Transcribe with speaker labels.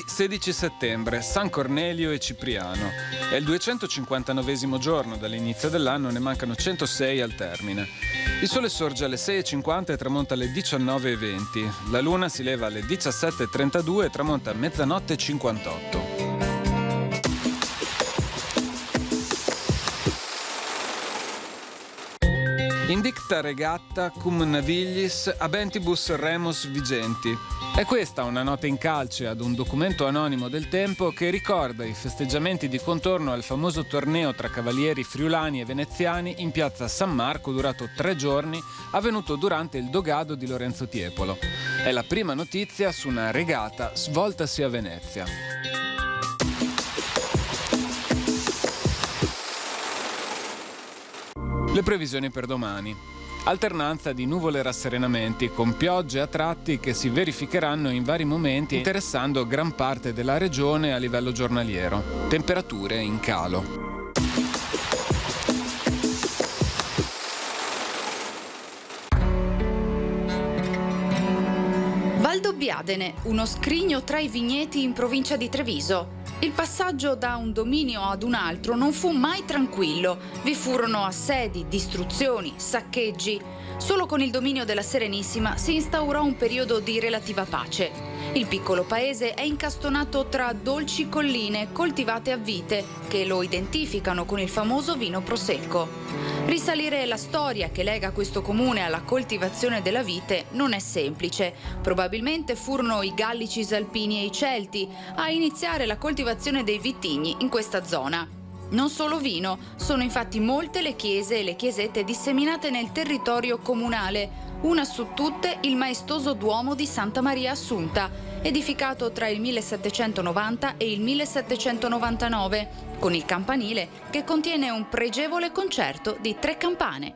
Speaker 1: Lunedì 16 settembre, San Cornelio e Cipriano. È il 259esimo giorno dall'inizio dell'anno, ne mancano 106 al termine. Il sole sorge alle 6:50 e tramonta alle 19:20. La luna si leva alle 17:32 e tramonta a mezzanotte 58. Indicta regatta cum navigliis abentibus remus vigenti. È questa una nota in calce ad un documento anonimo del tempo che ricorda i festeggiamenti di contorno al famoso torneo tra cavalieri friulani e veneziani in piazza San Marco durato 3 giorni, avvenuto durante il dogado di Lorenzo Tiepolo. È la prima notizia su una regata svoltasi a Venezia. Le previsioni per domani. Alternanza di nuvole e rasserenamenti con piogge a tratti che si verificheranno in vari momenti interessando gran parte della regione a livello giornaliero. Temperature in calo.
Speaker 2: Valdobbiadene, uno scrigno tra i vigneti in provincia di Treviso. Il passaggio da un dominio ad un altro non fu mai tranquillo. Vi furono assedi, distruzioni, saccheggi. Solo con il dominio della Serenissima si instaurò un periodo di relativa pace. Il piccolo paese è incastonato tra dolci colline coltivate a vite che lo identificano con il famoso vino Prosecco. Risalire la storia che lega questo comune alla coltivazione della vite non è semplice. Probabilmente furono i Gallici Cisalpini e i Celti a iniziare la coltivazione dei vitigni in questa zona. Non solo vino, sono infatti molte le chiese e le chiesette disseminate nel territorio comunale. Una su tutte il maestoso Duomo di Santa Maria Assunta, edificato tra il 1790 e il 1799, con il campanile che contiene un pregevole concerto di 3 campane.